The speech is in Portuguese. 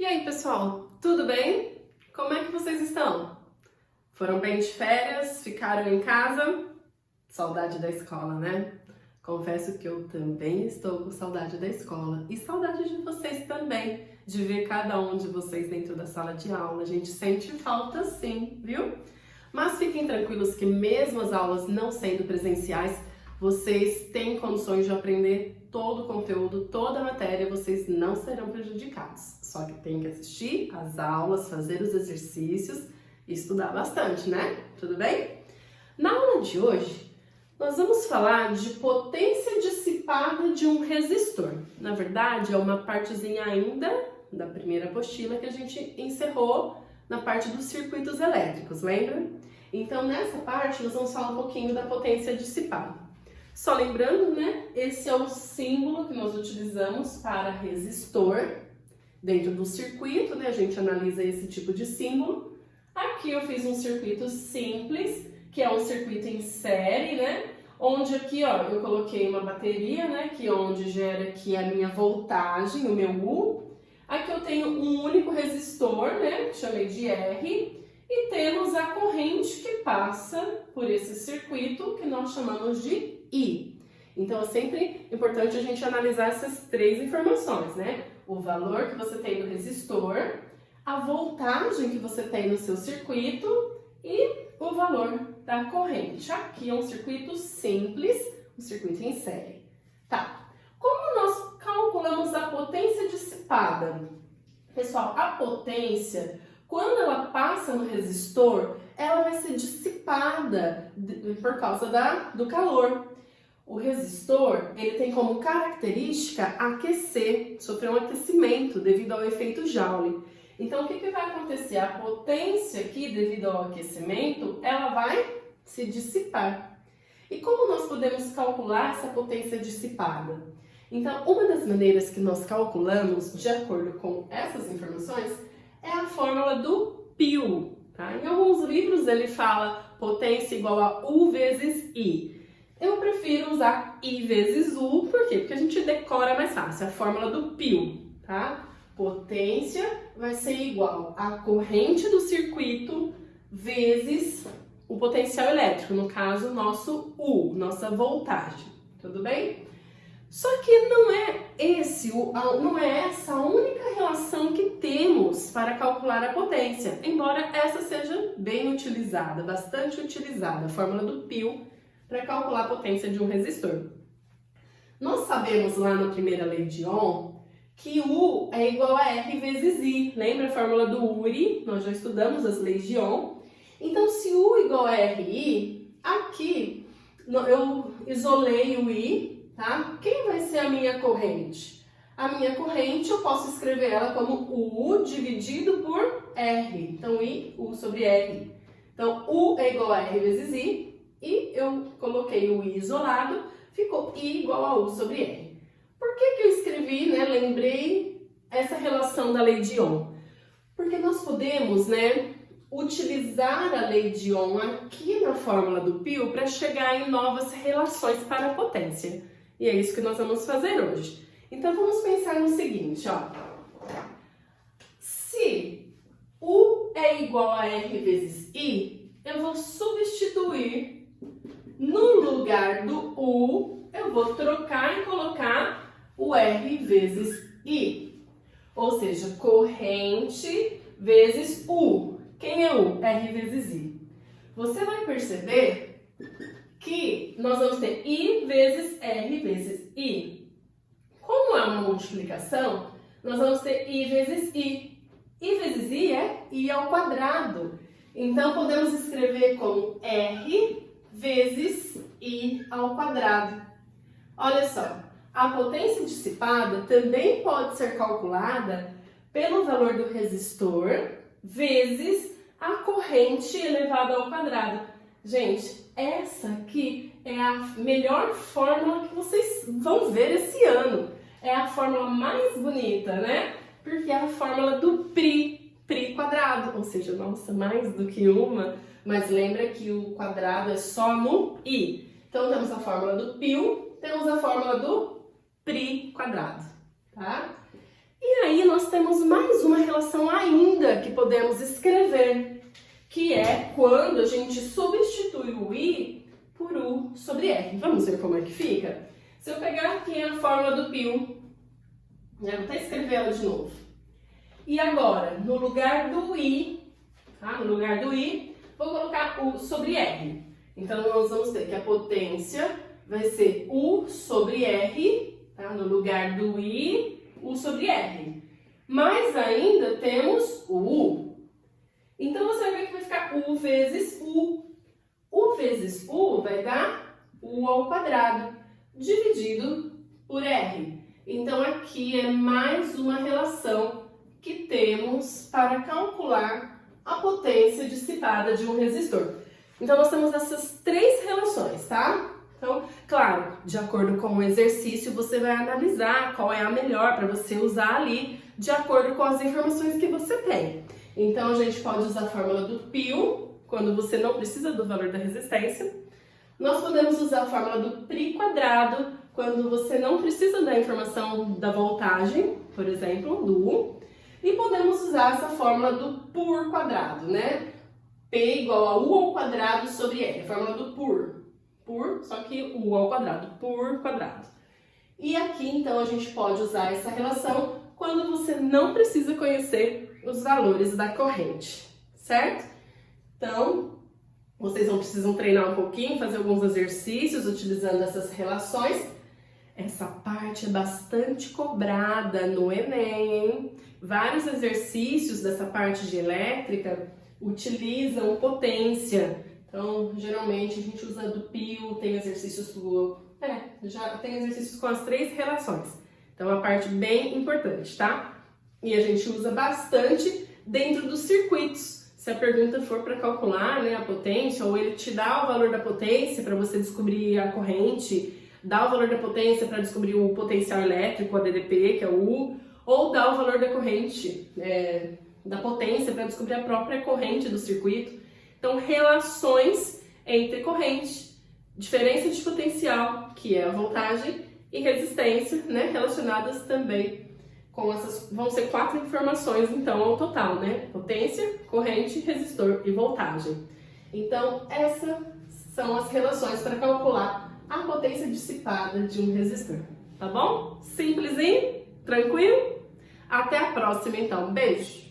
E aí, pessoal, tudo bem? Como é que vocês estão? Foram bem de férias? Ficaram em casa? Saudade da escola, né? Confesso que eu também estou com saudade da escola e saudade de vocês também, de ver cada um de vocês dentro da sala de aula. A gente sente falta sim, viu? Mas fiquem tranquilos que mesmo as aulas não sendo presenciais, vocês têm condições de aprender todo o conteúdo, toda a matéria, vocês não serão prejudicados. Só que tem que assistir às aulas, fazer os exercícios e estudar bastante, né? Tudo bem? Na aula de hoje, nós vamos falar de potência dissipada de um resistor. Na verdade, é uma partezinha ainda da primeira apostila que a gente encerrou na parte dos circuitos elétricos, lembra? Então, nessa parte, nós vamos falar um pouquinho da potência dissipada. Só lembrando, né, esse é o símbolo que nós utilizamos para resistor. Dentro do circuito, né, a gente analisa esse tipo de símbolo. Aqui eu fiz um circuito simples, que é um circuito em série, né, onde aqui, ó, eu coloquei uma bateria, né, que é onde gera aqui a minha voltagem, o meu U. Aqui eu tenho um único resistor, né, que chamei de R. E temos a corrente que passa por esse circuito, que nós chamamos de I. Então, é sempre importante a gente analisar essas três informações, né? O valor que você tem do resistor, a voltagem que você tem no seu circuito e o valor da corrente. Aqui é um circuito simples, um circuito em série. Tá. Como nós calculamos a potência dissipada? Pessoal, a potência, quando ela passa no resistor, ela vai ser dissipada por causa do calor. O resistor, ele tem como característica aquecer, sofrer um aquecimento devido ao efeito Joule. Então, o que vai acontecer? A potência aqui, devido ao aquecimento, ela vai se dissipar. E como nós podemos calcular essa potência dissipada? Então, uma das maneiras que nós calculamos, de acordo com essas informações, é a fórmula do π. Tá? Em alguns livros ele fala potência igual a U vezes I. Eu prefiro usar I vezes U, por quê? Porque a gente decora mais fácil, a fórmula do π, tá? Potência vai ser igual a corrente do circuito vezes o potencial elétrico, no caso, nosso U, nossa voltagem, tudo bem? Só que não é essa a única relação que temos para calcular a potência, embora essa seja bem utilizada, bastante utilizada, a fórmula do π, para calcular a potência de um resistor. Nós sabemos lá na primeira lei de Ohm que U é igual a R vezes I. Lembra a fórmula do Uri? Nós já estudamos as leis de Ohm. Então, se U igual a RI, aqui eu isolei o I, tá? Quem vai ser a minha corrente? A minha corrente eu posso escrever ela como U dividido por R. Então, I, U sobre R. Então, U é igual a R vezes I. E eu coloquei o I isolado, ficou I igual a U sobre R. Por que eu escrevi, né, lembrei essa relação da lei de Ohm? Porque nós podemos, né, utilizar a lei de Ohm aqui na fórmula do π para chegar em novas relações para a potência. E é isso que nós vamos fazer hoje. Então, vamos pensar no seguinte, ó. Se U é igual a R vezes I, eu vou substituir no lugar do U, eu vou trocar e colocar o R vezes I. Ou seja, corrente vezes U. Quem é U? R vezes I. Você vai perceber que nós vamos ter I vezes R vezes I. Como é uma multiplicação, nós vamos ter I vezes I. I vezes I é I ao quadrado. Então, podemos escrever como R vezes I ao quadrado. Olha só, a potência dissipada também pode ser calculada pelo valor do resistor vezes a corrente elevada ao quadrado. Gente, essa aqui é a melhor fórmula que vocês vão ver esse ano. É a fórmula mais bonita, né? Porque é a fórmula do π quadrado, ou seja, nossa, mais do que uma, mas lembra que o quadrado é só no I. Então, temos a fórmula do π, temos a fórmula do π quadrado, tá? E aí nós temos mais uma relação ainda que podemos escrever, que é quando a gente substitui o I por U sobre R. Vamos ver como é que fica? Se eu pegar aqui a fórmula do π1, vou até escrever ela de novo. E agora, no lugar do I, tá? No lugar do I, vou colocar U sobre R. Então, nós vamos ter que a potência vai ser U sobre R, tá? No lugar do I, U sobre R. Mas ainda temos o U. Então, você vai ver que vai ficar U vezes U. U vezes U vai dar U ao quadrado, dividido por R. Então, aqui é mais uma relação que temos para calcular a potência dissipada de um resistor. Então, nós temos essas três relações, tá? Então, claro, de acordo com o exercício, você vai analisar qual é a melhor para você usar ali, de acordo com as informações que você tem. Então, a gente pode usar a fórmula do π, quando você não precisa do valor da resistência. Nós podemos usar a fórmula do π quadrado, quando você não precisa da informação da voltagem, por exemplo, do U. E podemos usar essa fórmula do por quadrado, né? P igual a U ao quadrado sobre R, a fórmula do por. Por, só que U ao quadrado, por quadrado. E aqui, então, a gente pode usar essa relação quando você não precisa conhecer os valores da corrente, certo? Então, vocês vão precisar treinar um pouquinho, fazer alguns exercícios utilizando essas relações. Essa parte é bastante cobrada no Enem, hein? Vários exercícios dessa parte de elétrica utilizam potência. Então, geralmente a gente usa do π, tem exercícios já tem exercícios com as três relações. Então, é uma parte bem importante, tá? E a gente usa bastante dentro dos circuitos. Se a pergunta for para calcular, né, a potência, ou ele te dá o valor da potência para você descobrir a corrente, dá o valor da potência para descobrir o potencial elétrico, a DDP, que é o U, ou dá o valor da corrente, da potência para descobrir a própria corrente do circuito. Então, relações entre corrente, diferença de potencial, que é a voltagem, e resistência, né, relacionadas também com essas, vão ser 4 informações, então, ao total, né? Potência, corrente, resistor e voltagem. Então, essas são as relações para calcular a potência dissipada de um resistor, tá bom? Simplesinho? Tranquilo? Até a próxima, então. Beijo!